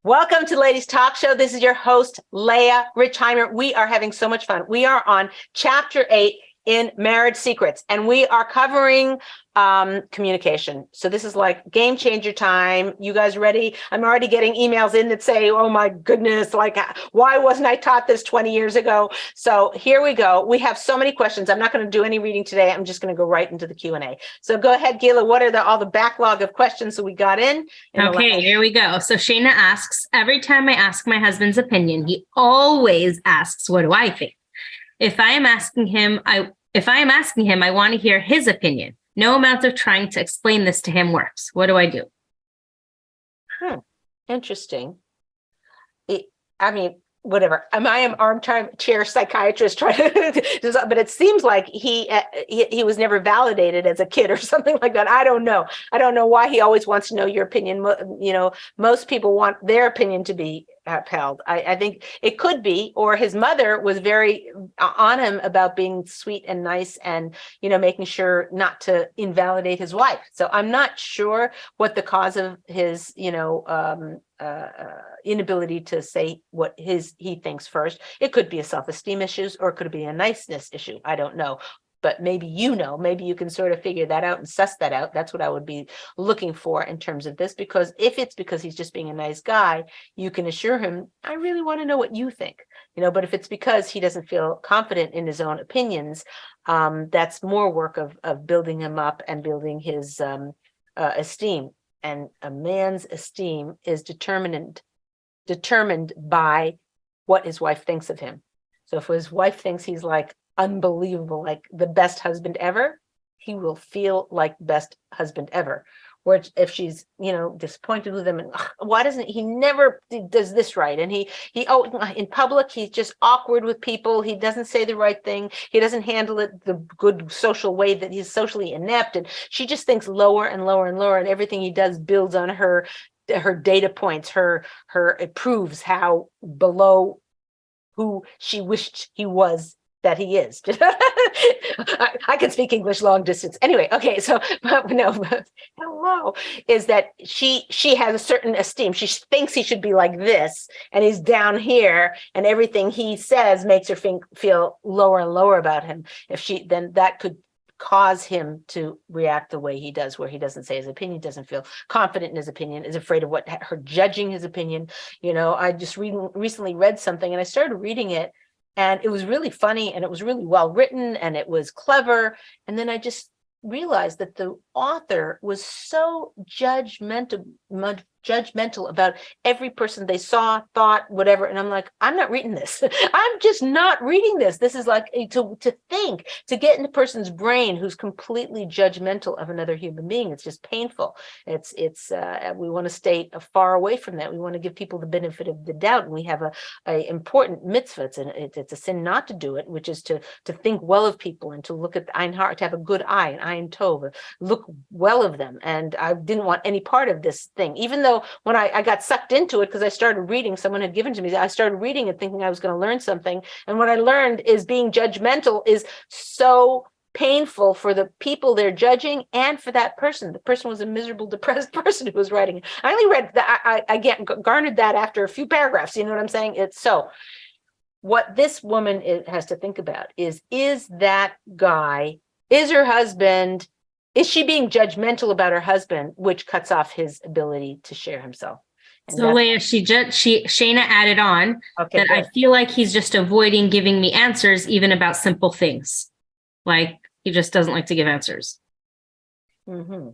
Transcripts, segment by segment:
Welcome to Ladies Talk Show. This is your host, Leah Richheimer. We are having so much fun. We are on Chapter 8 in Marriage Secrets, and we are covering communication. So this is like game changer time. You guys ready? I'm already getting emails in that say, oh my goodness, like, why wasn't I taught this 20 years ago? So here we go. We have so many questions. I'm not going to do any reading today. I'm just going to go right into the Q&A. So go ahead, Gila. What are all the backlog of questions that we got in? Okay, here we go. So Shayna asks, every time I ask my husband's opinion, he always asks, what do I think? If I am asking him, I want to hear his opinion. No amount of trying to explain this to him works. What do I do? Interesting. Whatever. I am armchair psychiatrist trying to, but it seems like he was never validated as a kid or something like that. I don't know. I don't know why he always wants to know your opinion. Most people want their opinion to be upheld. I think it could be, or his mother was very on him about being sweet and nice and, making sure not to invalidate his wife. So I'm not sure what the cause of his, inability to say what he thinks first. It could be a self-esteem issues, or it could be a niceness issue. I don't know. But maybe maybe you can sort of figure that out and suss that out. That's what I would be looking for in terms of this, because if it's because he's just being a nice guy, you can assure him, I really want to know what you think, but if it's because he doesn't feel confident in his own opinions, that's more work of building him up and building his esteem. And a man's esteem is determined by what his wife thinks of him. So if his wife thinks he's like unbelievable, like the best husband ever, he will feel like best husband ever. Or if she's, disappointed with him, and why doesn't he never does this right? And he in public, he's just awkward with people. He doesn't say the right thing. He doesn't handle it the good social way, that he's socially inept. And she just thinks lower and lower and lower. And everything he does builds on her data points. It proves how below who she wished he was that he is. I can speak English long distance. Anyway, okay, so hello, is that she has a certain esteem. She thinks he should be like this, and he's down here, and everything he says makes her feel lower and lower about him. Then that could cause him to react the way he does, where he doesn't say his opinion, doesn't feel confident in his opinion, is afraid of her judging his opinion. I just recently read something, and I started reading it, and it was really funny, and it was really well written, and it was clever. And then I just realized that the author was so judgmental about every person they saw, thought, whatever. And I'm like, I'm not reading this. I'm just not reading this. This is like to get in a person's brain who's completely judgmental of another human being. It's just painful. It's we want to stay far away from that. We want to give people the benefit of the doubt. And we have a important mitzvah. It's a sin not to do it, which is to think well of people and to look at the ein har, to have a good eye, an ein tov, look well of them. And I didn't want any part of this thing, even though when I got sucked into it, because I started reading, someone had given to me, I started reading and thinking I was going to learn something. And what I learned is being judgmental is so painful for the people they're judging and for that person. The person was a miserable, depressed person who was writing it. I only read that, I garnered that after a few paragraphs. You know what I'm saying? It's so. What this woman has to think about is that guy, is her husband, is she being judgmental about her husband, which cuts off his ability to share himself? And so Leah, Shayna added on that good. I feel like he's just avoiding giving me answers, even about simple things. Like he just doesn't like to give answers. Mm-hmm.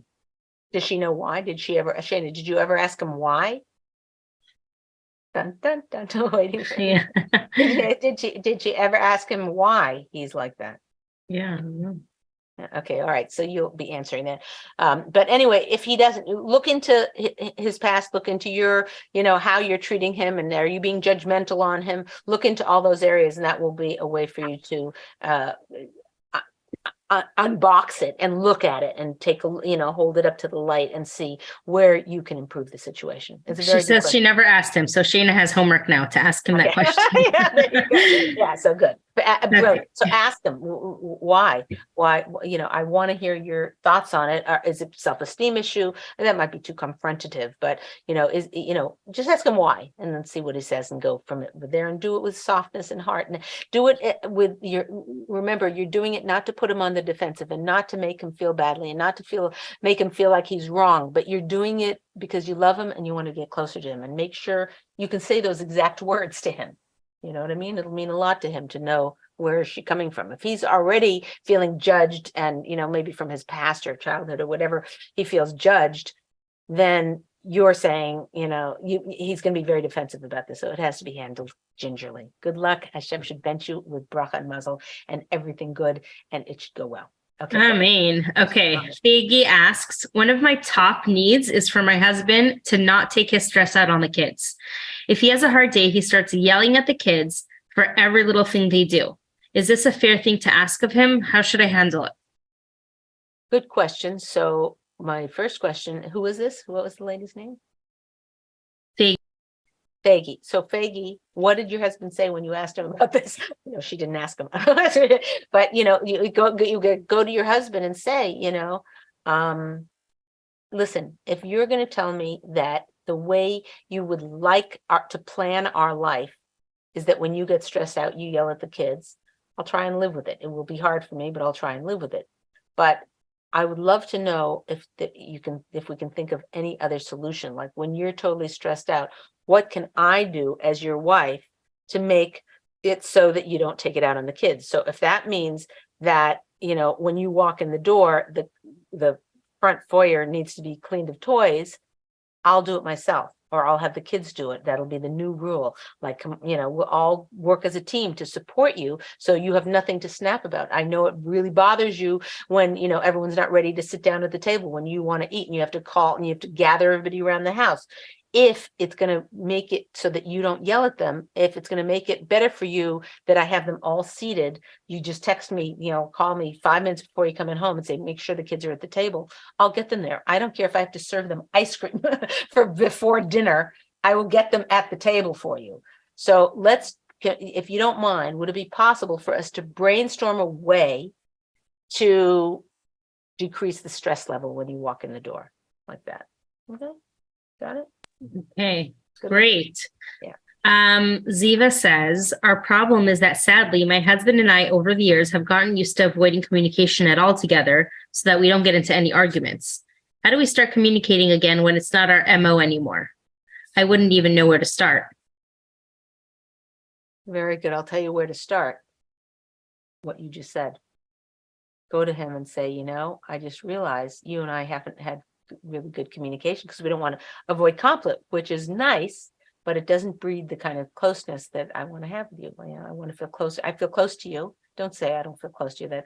Does she know why? Shayna, did you ever ask him why? Dun, dun, dun, dun, waiting for yeah. Did she ever ask him why he's like that? Yeah. Okay, all right. So you'll be answering that. But anyway, if he doesn't, look into his past, look into your, how you're treating him, and are you being judgmental on him? Look into all those areas, and that will be a way for you to unbox it and look at it and hold it up to the light and see where you can improve the situation. She says she never asked him, so Shayna has homework now to ask him that question. Yeah, there you go. Yeah, so good. Brilliant. So ask them why, I want to hear your thoughts on it. Is it self-esteem issue? And that might be too confrontative, but just ask him why, and then see what he says and go from there, and do it with softness and heart, and do it with remember, you're doing it not to put him on the defensive and not to make him feel badly and not to make him feel like he's wrong, but you're doing it because you love him and you want to get closer to him, and make sure you can say those exact words to him. You know what I mean? It'll mean a lot to him to know where is she coming from. If he's already feeling judged and, maybe from his past or childhood or whatever, he feels judged, then you're saying, he's going to be very defensive about this. So it has to be handled gingerly. Good luck. Hashem should bench you with bracha and mazel and everything good, and it should go well. Okay. I mean, okay. Figgy asks, one of my top needs is for my husband to not take his stress out on the kids. If he has a hard day, he starts yelling at the kids for every little thing they do. Is this a fair thing to ask of him? How should I handle it? Good question. So my first question, who is this? What was the lady's name? Faggy. So Faggy, what did your husband say when you asked him about this? She didn't ask him, but you go to your husband and say, listen, if you're going to tell me that the way you would like to plan our life is that when you get stressed out, you yell at the kids, I'll try and live with it. It will be hard for me, but I'll try and live with it. But I would love to know if we can think of any other solution, like when you're totally stressed out, what can I do as your wife to make it so that you don't take it out on the kids? So if that means that, when you walk in the door, the front foyer needs to be cleaned of toys, I'll do it myself, or I'll have the kids do it. That'll be the new rule. Like, we'll all work as a team to support you, so you have nothing to snap about. I know it really bothers you when, everyone's not ready to sit down at the table, when you want to eat and you have to call and you have to gather everybody around the house. If it's going to make it so that you don't yell at them, if it's going to make it better for you that I have them all seated, you just text me, call me 5 minutes before you come in home and say, make sure the kids are at the table. I'll get them there. I don't care if I have to serve them ice cream before dinner. I will get them at the table for you. So if you don't mind, would it be possible for us to brainstorm a way to decrease the stress level when you walk in the door like that? Okay, got it? Okay, great. Yeah. Ziva says, our problem is that sadly, my husband and I over the years have gotten used to avoiding communication at all together so that we don't get into any arguments. How do we start communicating again when it's not our MO anymore? I wouldn't even know where to start. Very good. I'll tell you where to start. What you just said. Go to him and say, I just realized you and I haven't had really good communication because we don't want to avoid conflict, which is nice, but it doesn't breed the kind of closeness that I want to have with you. I want to feel close. I feel close to you. Don't say I don't feel close to you. That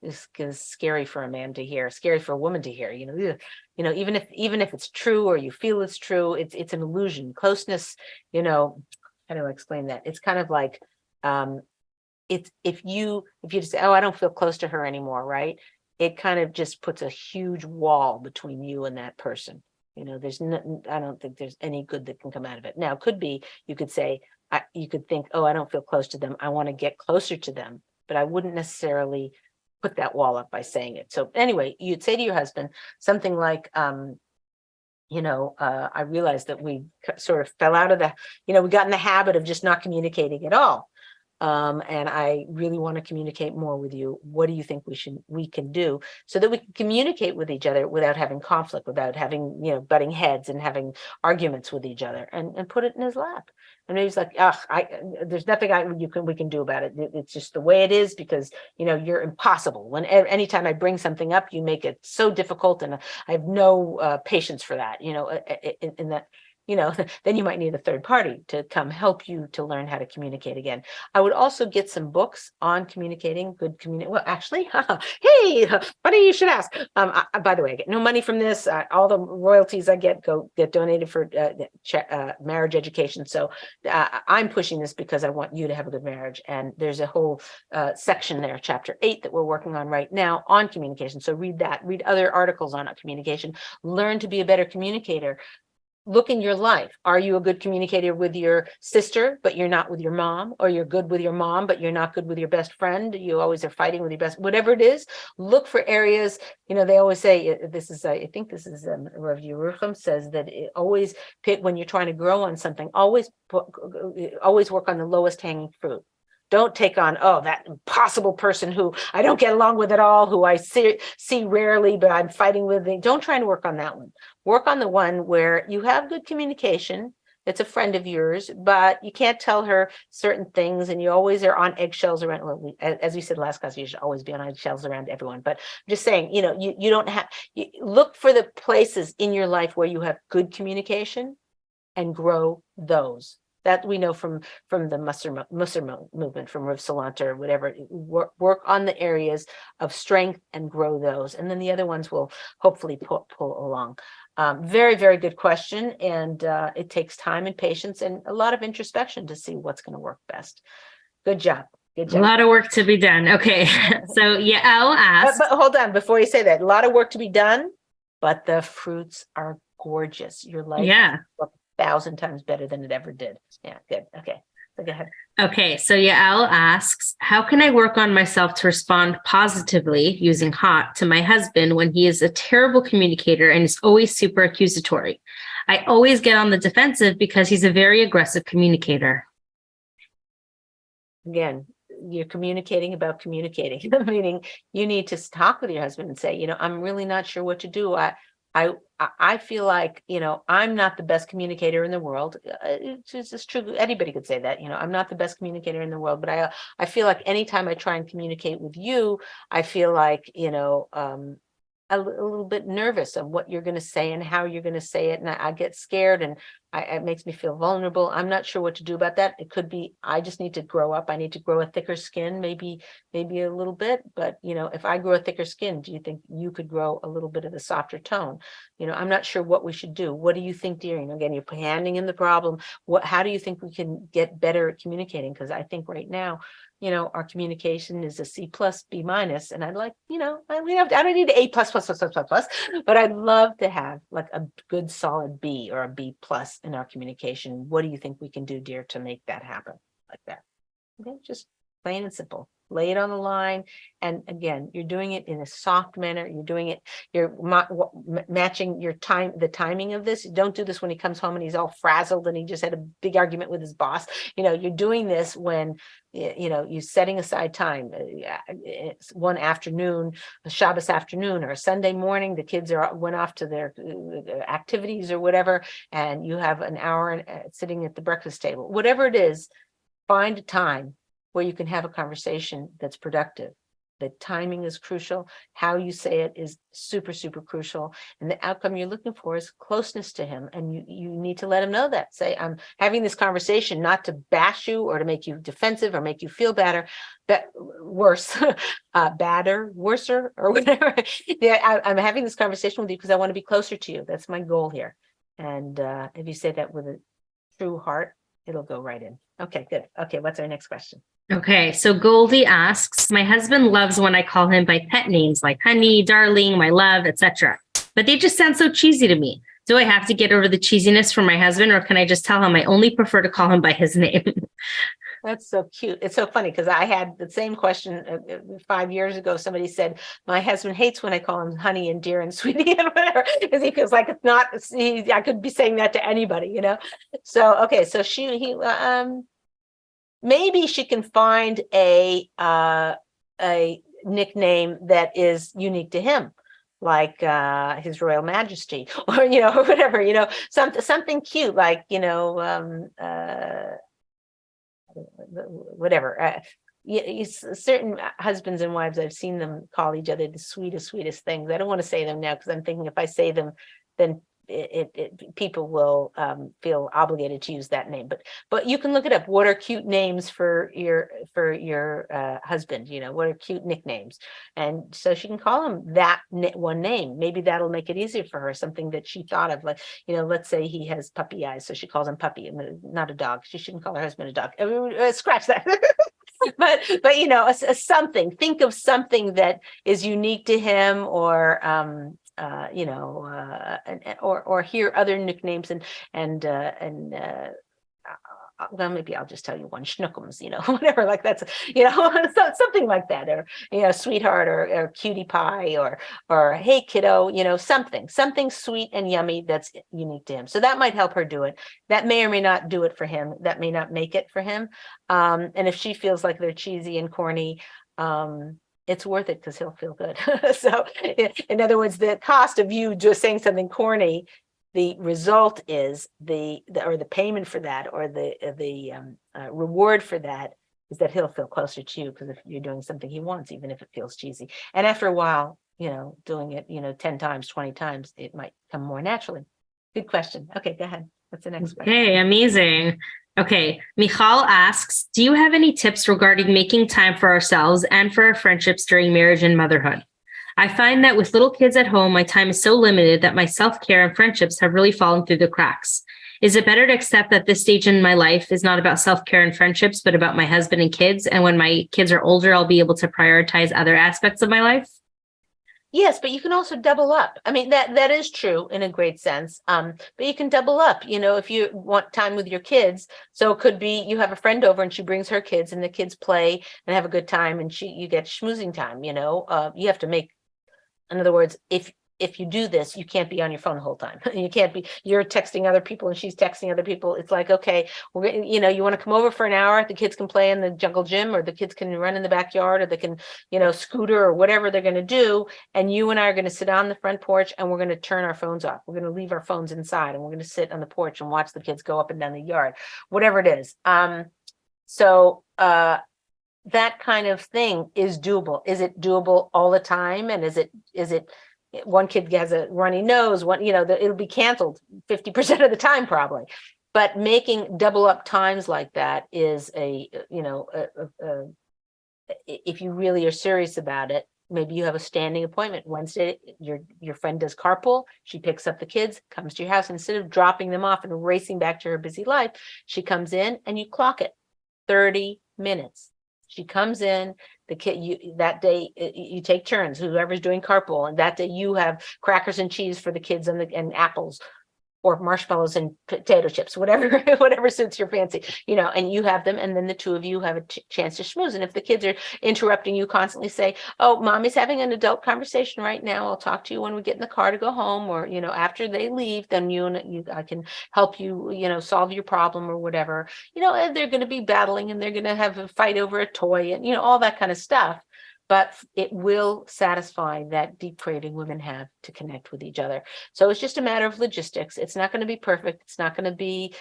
is scary for a man to hear, scary for a woman to hear. Even if it's true or you feel it's true, it's an illusion. Closeness, how do I explain that? It's kind of like it's if you just say, oh, I don't feel close to her anymore, right? It kind of just puts a huge wall between you and that person. I don't think there's any good that can come out of it. Now, it could be, you could say, you could think, oh, I don't feel close to them. I want to get closer to them, but I wouldn't necessarily put that wall up by saying it. So anyway, you'd say to your husband something like, I realized that we sort of fell out of we got in the habit of just not communicating at all. And I really want to communicate more with you. What do you think we can do so that we can communicate with each other without having conflict, without having, butting heads and having arguments with each other, and put it in his lap. And he's like, there's nothing we can do about it. It's just the way it is because, you're impossible. Anytime I bring something up, you make it so difficult, and I have no patience for that, in that. Then you might need a third party to come help you to learn how to communicate again. I would also get some books on communicating, well, actually, hey, funny you should ask. By the way, I get no money from this. All the royalties I get donated for marriage education. So I'm pushing this because I want you to have a good marriage. And there's a whole section there, chapter 8, that we're working on right now on communication. So read that, read other articles on communication, learn to be a better communicator. look in your life. Are you a good communicator with your sister, but you're not with your mom? Or you're good with your mom, but you're not good with your best friend? You always are fighting with your best, whatever it is, look for areas. They always say, this is, I think this is Rav Yerucham says that it always pick, when you're trying to grow on something, always work on the lowest hanging fruit. Don't take on, that impossible person who I don't get along with at all, who I see rarely, but I'm fighting with. Don't try to work on that one. Work on the one where you have good communication. It's a friend of yours, but you can't tell her certain things, and you always are on eggshells around. Well, as we said last class, you should always be on eggshells around everyone. But I'm just saying, you don't have. Look for the places in your life where you have good communication, and grow those. That we know from the Musar movement, from Rav Salanter or whatever. Work on the areas of strength and grow those, and then the other ones will hopefully pull along. Very, very good question, and it takes time and patience and a lot of introspection to see what's going to work best. Good job. Good job. A lot of work to be done. Okay, so Yael asked. But hold on, before you say that, a lot of work to be done, but the fruits are gorgeous. Your life, 1,000 times better than it ever did. Yeah, good. Okay, so go ahead. Okay, so Yael asks, how can I work on myself to respond positively using H.O.T to my husband when he is a terrible communicator and is always super accusatory? I always get on the defensive because he's a very aggressive communicator. Again, you're communicating about communicating, meaning you need to talk with your husband and say, I'm really not sure what to do. I feel like, I'm not the best communicator in the world. It's true. Anybody could say that, I'm not the best communicator in the world, but I feel like anytime I try and communicate with you, I feel like, a little bit nervous of what you're going to say and how you're going to say it. And I get scared, and it makes me feel vulnerable. I'm not sure what to do about that. It could be, I just need to grow up. I need to grow a thicker skin, maybe a little bit. But, if I grow a thicker skin, do you think you could grow a little bit of a softer tone? I'm not sure what we should do. What do you think, dear? Again, you're handing in the problem. How do you think we can get better at communicating? Because I think right now, our communication is a C+, B-, and I'd like, I don't need A+++++, but I'd love to have like a good solid B or a B+ in our communication. What do you think we can do, dear, to make that happen like that? Okay, just plain and simple. Lay it on the line. And again, you're doing it in a soft manner. You're matching your time, the timing of this. You don't do this when he comes home and he's all frazzled and he just had a big argument with his boss. You're doing this when, you're setting aside time. It's one afternoon, a Shabbos afternoon or a Sunday morning, the kids went off to their activities or whatever, and you have an hour sitting at the breakfast table. Whatever it is, find a time where you can have a conversation that's productive. The timing is crucial. How you say it is super, super crucial. And the outcome you're looking for is closeness to him. And you need to let him know that. Say, I'm having this conversation not to bash you or to make you defensive or make you feel better, badder, worser, or whatever. I'm having this conversation with you because I want to be closer to you. That's my goal here. And if you say that with a true heart, it'll go right in. Okay, good. Okay, what's our next question? Okay, so Goldie asks, my husband loves when I call him by pet names like honey, darling, my love, etc. But they just sound so cheesy to me. Do I have to get over the cheesiness from my husband, or can I just tell him I only prefer to call him by his name? That's so cute. It's so funny because I had the same question 5 years ago. Somebody said, my husband hates when I call him honey and dear and sweetie and whatever, because he feels like it's not, I could be saying that to anybody, So, okay, so maybe she can find a nickname that is unique to him, like His Royal Majesty, or or whatever, something cute, like whatever. Certain husbands and wives, I've seen them call each other the sweetest things. I don't want to say them now because I'm thinking if I say them, then people will feel obligated to use that name. But you can look it up. What are cute names for your husband? What are cute nicknames? And so she can call him that one name. Maybe that'll make it easier for her. Something that she thought of, like let's say he has puppy eyes, so she calls him Puppy, not a dog. She shouldn't call her husband a dog. Scratch that. but something. Think of something that is unique to him, or or hear other nicknames well, maybe I'll just tell you one, schnookums, whatever, like that's, something like that, or, sweetheart, or cutie pie, or hey kiddo, something sweet and yummy that's unique to him. So that might help her do it. That may or may not do it for him. That may not make it for him. And if she feels like they're cheesy and corny, it's worth it because he'll feel good. So in other words, the cost of you just saying something corny, the result is the payment for that, or the reward for that, is that he'll feel closer to you because if you're doing something he wants, even if it feels cheesy. And after a while, doing it, 10 times, 20 times, it might come more naturally. Good question. Okay, go ahead. What's the next question? Okay, amazing. Okay, Michal asks, do you have any tips regarding making time for ourselves and for our friendships during marriage and motherhood? I find that with little kids at home, my time is so limited that my self-care and friendships have really fallen through the cracks. Is it better to accept that this stage in my life is not about self-care and friendships, but about my husband and kids? And when my kids are older, I'll be able to prioritize other aspects of my life? Yes, but you can also double up. I mean, that is true in a great sense. But you can double up, if you want time with your kids. So it could be you have a friend over and she brings her kids and the kids play and have a good time and you get schmoozing time, you have to make. In other words, if you do this, you can't be on your phone the whole time. You're texting other people and she's texting other people. It's like, okay, you want to come over for an hour, the kids can play in the jungle gym, or the kids can run in the backyard, or they can, scooter, or whatever they're going to do. And you and I are going to sit on the front porch and we're going to turn our phones off. We're going to leave our phones inside and we're going to sit on the porch and watch the kids go up and down the yard, whatever it is. That kind of thing is doable. Is it doable all the time? And is it one kid has a runny nose, it'll be canceled 50% of the time probably. But making double up times like that is if you really are serious about it, maybe you have a standing appointment. Wednesday, your friend does carpool. She picks up the kids, comes to your house. Instead of dropping them off and racing back to her busy life, she comes in and you clock it 30 minutes. She comes in, the kid, that day you take turns, whoever's doing carpool, and that day you have crackers and cheese for the kids and apples, or marshmallows and potato chips, whatever suits your fancy, and you have them, and then the two of you have a chance to schmooze. And if the kids are interrupting you constantly, say, oh, mommy's having an adult conversation right now. I'll talk to you when we get in the car to go home, or, after they leave, then I can help you, solve your problem or whatever, and they're going to be battling and they're going to have a fight over a toy and, all that kind of stuff. But it will satisfy that deep craving women have to connect with each other. So it's just a matter of logistics. It's not going to be perfect. It's not going to be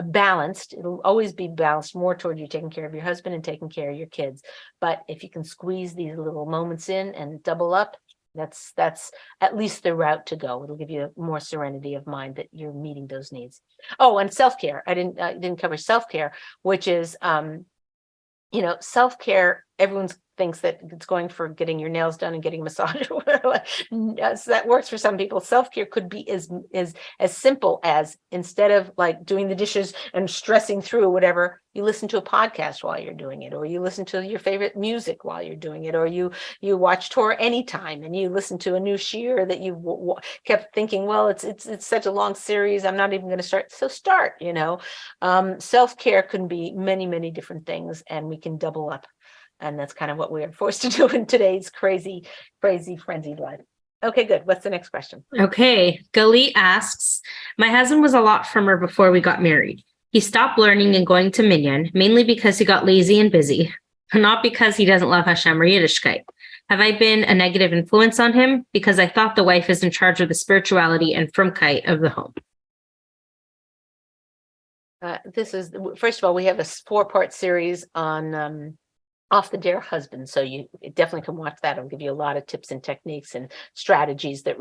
balanced. It'll always be balanced more toward you taking care of your husband and taking care of your kids. But if you can squeeze these little moments in and double up, that's at least the route to go. It'll give you more serenity of mind that you're meeting those needs. Oh, and self-care. I didn't cover self-care, which is self-care. Everyone thinks that it's going for getting your nails done and getting a massage or whatever. So that works for some people. Self-care could be as simple as, instead of like doing the dishes and stressing through whatever, you listen to a podcast while you're doing it, or you listen to your favorite music while you're doing it, or you watch Torah anytime and you listen to a new shiur that you kept thinking, well, it's such a long series, I'm not even going to start. So start. Self-care can be many, many different things, and we can double up. And that's kind of what we are forced to do in today's crazy, frenzied life. Okay, good. What's the next question? Okay. Gali asks, my husband was a lot firmer before we got married. He stopped learning and going to Minyan, mainly because he got lazy and busy, not because he doesn't love Hashem or Yiddishkeit. Have I been a negative influence on him? Because I thought the wife is in charge of the spirituality and frumkeit of the home. First of all, we have a 4-part series on Off the Dare Husband. So you definitely can watch that. It'll give you a lot of tips and techniques and strategies that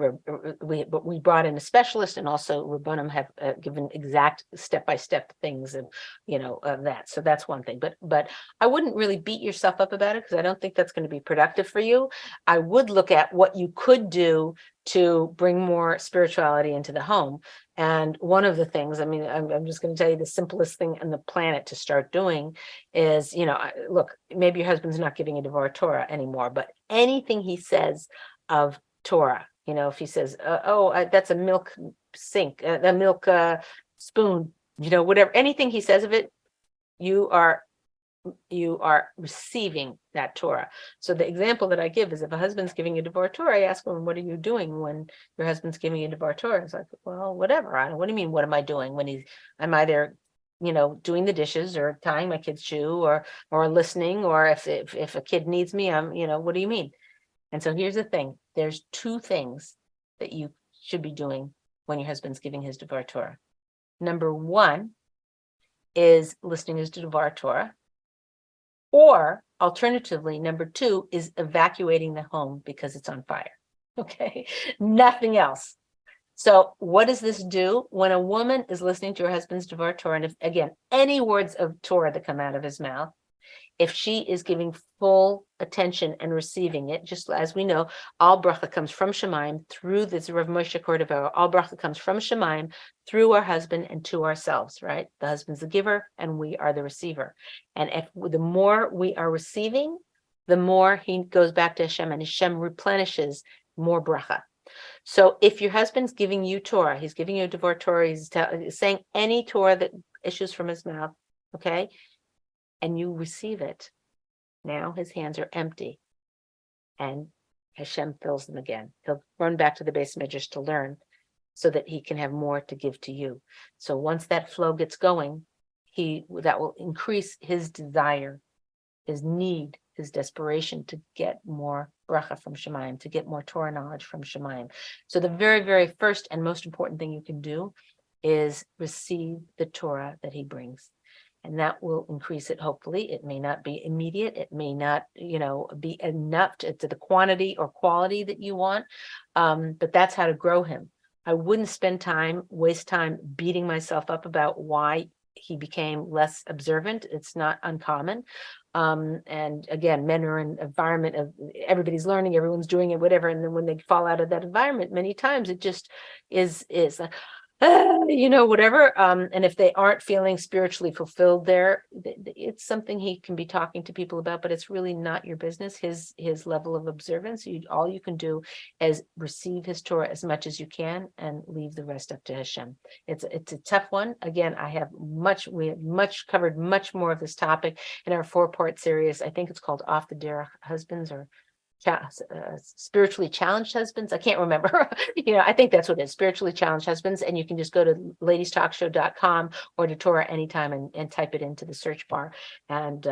we brought in a specialist, and also Rabbanim have given exact step-by-step things of that. So that's one thing. But I wouldn't really beat yourself up about it, because I don't think that's going to be productive for you. I would look at what you could do to bring more spirituality into the home. And one of the things, I'm just going to tell you the simplest thing on the planet to start doing is, look, maybe your husband's not giving you Devar Torah anymore, but anything he says of Torah, if he says, that's a milk sink, a milk spoon, whatever, anything he says of it, you are receiving that Torah. So the example that I give is if a husband's giving you Devar Torah, I ask him, what are you doing when your husband's giving you Devar Torah? It's like, well, whatever. What do you mean, what am I doing when I'm either, doing the dishes or tying my kid's shoe or listening, or if a kid needs me, what do you mean? And so here's the thing. There's two things that you should be doing when your husband's giving his Devar Torah. Number one is listening to Devar Torah. Or alternatively, number two is evacuating the home because it's on fire. Okay, nothing else. So what does this do? When a woman is listening to her husband's Devar Torah, and if, again, any words of Torah that come out of his mouth, if she is giving full attention and receiving it, just as we know, all bracha comes from Shemaim through this Rav Moshe Cordovero. All bracha comes from Shemaim through our husband and to ourselves, right? The husband's the giver and we are the receiver. And the more we are receiving, the more he goes back to Hashem, and Hashem replenishes more bracha. So if your husband's giving you Torah, he's giving you a Devar Torah, he's saying any Torah that issues from his mouth, okay? And you receive it, now his hands are empty, and Hashem fills them again. He'll run back to the base measures to learn, so that he can have more to give to you. So once that flow gets going, that will increase his desire, his need, his desperation to get more bracha from Shemaim, to get more Torah knowledge from Shemaim. So the very, very first and most important thing you can do is receive the Torah that he brings. And that will increase it, hopefully. It may not be immediate. It may not, be enough to the quantity or quality that you want. But that's how to grow him. I wouldn't waste time beating myself up about why he became less observant. It's not uncommon. And again, men are in an environment of everybody's learning, everyone's doing it, whatever. And then when they fall out of that environment, many times it just is like, whatever. And if they aren't feeling spiritually fulfilled there, it's something he can be talking to people about, but it's really not your business. His level of observance, all you can do is receive his Torah as much as you can and leave the rest up to Hashem. It's a tough one. Again, we have covered much more of this topic in our 4-part series. I think it's called Off the Derech Husbands, or spiritually challenged husbands. I can't remember. I think that's what it is, spiritually challenged husbands. And you can just go to ladiestalkshow.com or to Torah anytime and type it into the search bar and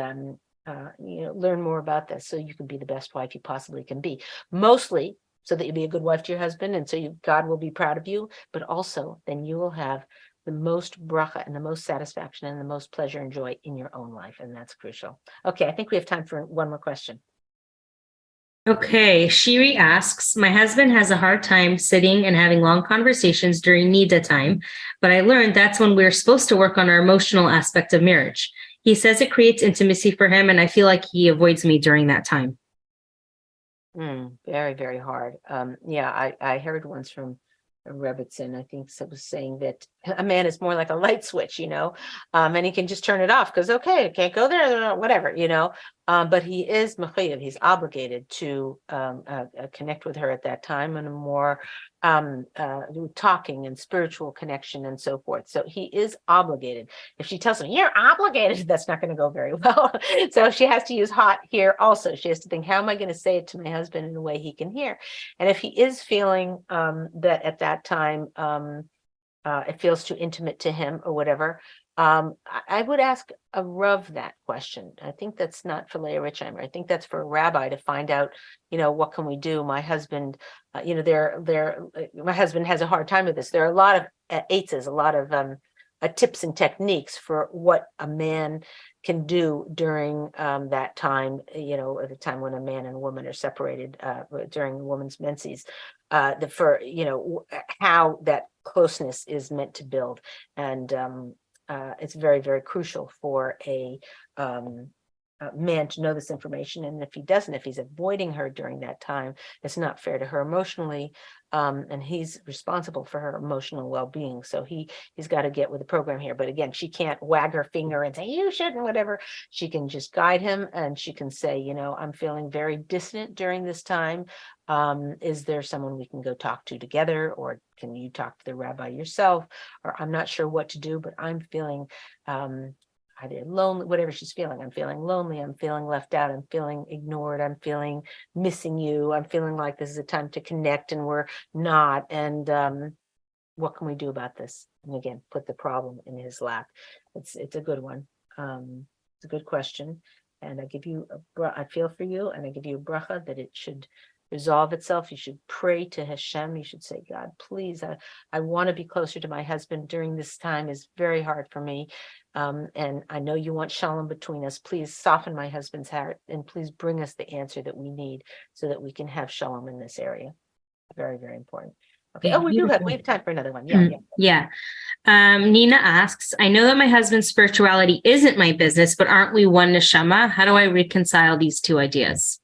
learn more about this, so you can be the best wife you possibly can be. Mostly so that you'll be a good wife to your husband, and so God will be proud of you, but also then you will have the most bracha and the most satisfaction and the most pleasure and joy in your own life. And that's crucial. Okay, I think we have time for one more question. Okay, Shiri asks, my husband has a hard time sitting and having long conversations during Nida time, but I learned that's when we're supposed to work on our emotional aspect of marriage. He says it creates intimacy for him, and I feel like he avoids me during that time. Very, very hard. I heard once from Rebbitzin, I think, was saying that a man is more like a light switch, and he can just turn it off because, okay, can't go there, whatever, but he is mechayev, he's obligated to connect with her at that time in a more talking and spiritual connection and so forth. So he is obligated. If she tells him, you're obligated, that's not going to go very well. So she has to use hot here also. She has to think, how am I going to say it to my husband in a way he can hear? And if he is feeling that at that time it feels too intimate to him or whatever, I would ask a Rav that question. I think that's not for Leah Richheimer. I think that's for a rabbi to find out, what can we do? My husband, my husband has a hard time with this. There are a lot of eitzes, a lot of tips and techniques for what a man can do during that time, at the time when a man and a woman are separated during the woman's menses, how that closeness is meant to build. And it's very, very crucial for a man to know this information. And if he doesn't, if he's avoiding her during that time, it's not fair to her emotionally. And he's responsible for her emotional well-being. So he's got to get with the program here. But again, she can't wag her finger and say, you shouldn't, whatever. She can just guide him, and she can say, I'm feeling very distant during this time. Is there someone we can go talk to together, or can you talk to the rabbi yourself? Or I'm not sure what to do, but I'm feeling either lonely, whatever she's feeling. I'm feeling lonely. I'm feeling left out. I'm feeling ignored. I'm feeling missing you. I'm feeling like this is a time to connect and we're not. And what can we do about this? And again, put the problem in his lap. It's a good one. It's a good question. And I give you I feel for you, and I give you a bracha that it should resolve itself. You should pray to Hashem. You should say, God, please, I want to be closer to my husband during this time. Is very hard for me. And I know you want shalom between us. Please soften my husband's heart, and please bring us the answer that we need so that we can have shalom in this area. Very, very important. Okay. Oh, we have time for another one. Yeah. Nina asks, I know that my husband's spirituality isn't my business, but aren't we one neshama? How do I reconcile these two ideas?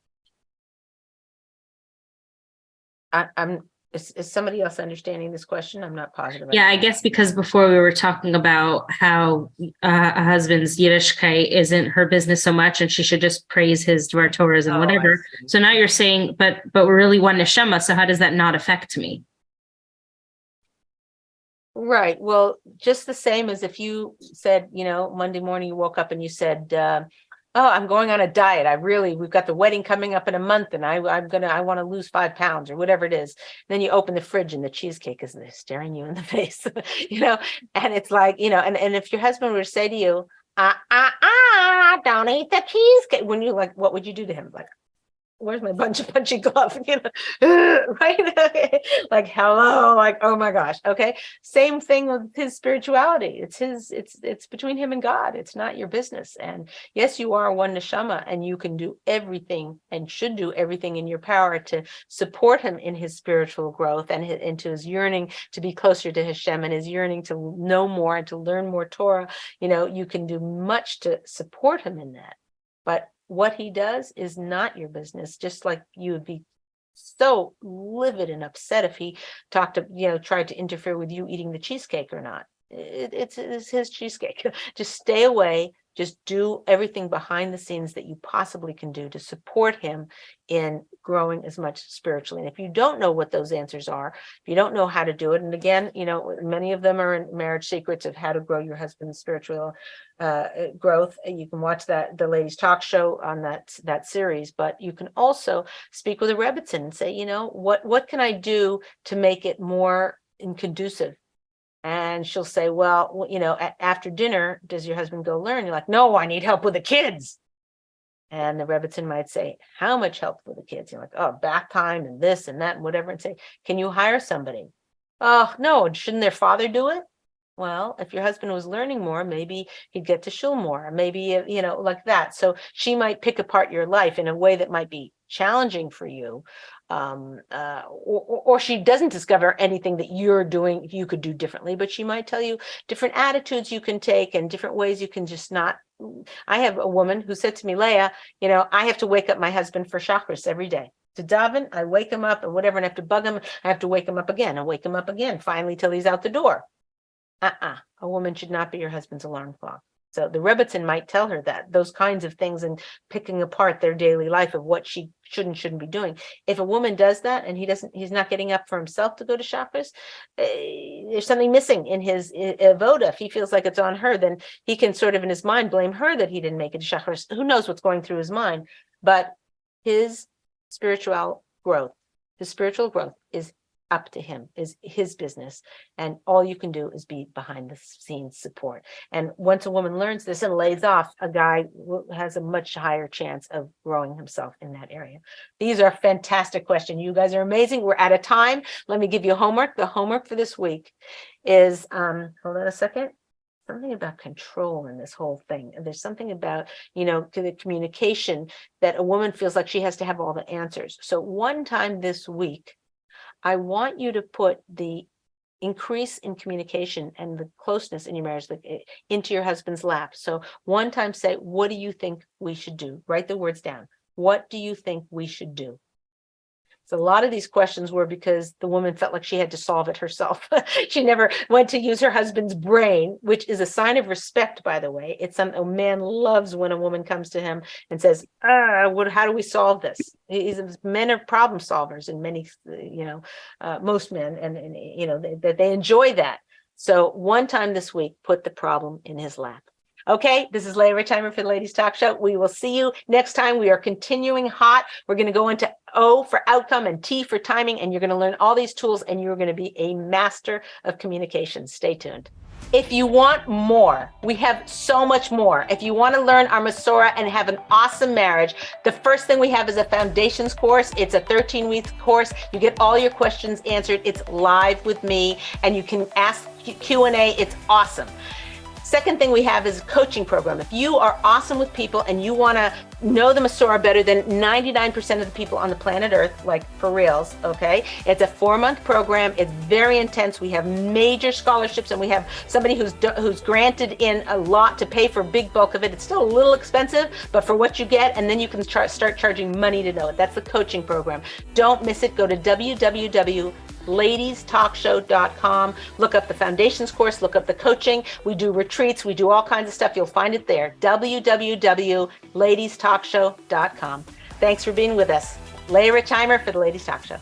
Is somebody else understanding this question? I'm not positive. Yeah, I guess because before we were talking about how a husband's Yiddishkeit isn't her business so much, and she should just praise his Dvar Torahs and whatever. So now you're saying, but we're really one neshama. So how does that not affect me? Right. Well, just the same as if you said, Monday morning you woke up and you said, oh, I'm going on a diet. We've got the wedding coming up in a month, and I want to lose 5 pounds or whatever it is. And then you open the fridge and the cheesecake is there staring you in the face, and it's like, and if your husband were to say to you, don't eat the cheesecake, when you like, what would you do to him? Like, where's my punchy glove? Right? Like, hello, like, oh my gosh. Okay. Same thing with his spirituality. It's between him and God. It's not your business. And yes, you are one neshama, and you can do everything and should do everything in your power to support him in his spiritual growth and into his yearning to be closer to Hashem and his yearning to know more and to learn more Torah. You can do much to support him in that. But what he does is not your business. Just like you would be so livid and upset if he tried to interfere with you eating the cheesecake or not. It's his cheesecake. Just stay away. Just do everything behind the scenes that you possibly can do to support him in growing as much spiritually. And if you don't know what those answers are, if you don't know how to do it, and again, many of them are in Marriage Secrets of how to grow your husband's spiritual growth. You can watch the ladies talk show on that series, but you can also speak with a Rebbitzin and say, what can I do to make it more conducive? And she'll say, well, after dinner, does your husband go learn? You're like, no, I need help with the kids. And the Rebbitzin might say, how much help with the kids? You're like, oh, bath time and this and that and whatever. And say, can you hire somebody? Oh, no, shouldn't their father do it? Well, if your husband was learning more, maybe he'd get to shul more, maybe, like that. So she might pick apart your life in a way that might be challenging for you. Or she doesn't discover anything that you're doing you could do differently, but she might tell you different attitudes you can take and different ways you can just not. I have a woman who said to me, Leah, I have to wake up my husband for Shacharis every day. To daven, I wake him up and whatever, and I have to bug him. I have to wake him up again and wake him up again, finally, till he's out the door. A woman should not be your husband's alarm clock. So the Rebbitzin might tell her that those kinds of things and picking apart their daily life of what she shouldn't be doing. If a woman does that and he's not getting up for himself to go to Shacharis, there's something missing in his avoda. If he feels like it's on her, then he can sort of in his mind blame her that he didn't make it to Shacharis. Who knows what's going through his mind? But his spiritual growth is up to him, is his business, and all you can do is be behind the scenes support. And once a woman learns this and lays off, a guy has a much higher chance of growing himself in that area. These are fantastic questions. You guys are amazing. We're out of time. Let me give you homework. The homework for this week is hold on a second. Something about control in this whole thing. And there's something about, to the communication that a woman feels like she has to have all the answers. So one time this week, I want you to put the increase in communication and the closeness in your marriage, into your husband's lap. So one time say, what do you think we should do? Write the words down. What do you think we should do? So a lot of these questions were because the woman felt like she had to solve it herself. She never went to use her husband's brain, which is a sign of respect, by the way. It's something a man loves when a woman comes to him and says, how do we solve this? Men are problem solvers in many, most men, and that they enjoy that. So one time this week, put the problem in his lap. Okay, this is Leah Richheimer for the Ladies Talk Show. We will see you next time. We are continuing hot. We're going to go into O for outcome and T for timing, and you're going to learn all these tools, and you're going to be a master of communication. Stay tuned. If you want more, we have so much more. If you want to learn our Masorah and have an awesome marriage, the first thing we have is a foundations course. It's a 13-week course. You get all your questions answered. It's live with me, and you can ask Q&A. It's awesome. Second thing we have is a coaching program. If you are awesome with people and you want to know the Masorah better than 99% of the people on the planet Earth, like for reals, okay? It's a 4-month program. It's very intense. We have major scholarships, and we have somebody who's granted in a lot to pay for a big bulk of it. It's still a little expensive, but for what you get, and then you can start charging money to know it. That's the coaching program. Don't miss it. Go to www.ladiestalkshow.com. Look up the foundations course, look up the coaching. We do retreats, we do all kinds of stuff. You'll find it there. www.ladiestalkshow.com. Thanks for being with us. Leah Richheimer for the Ladies Talk Show.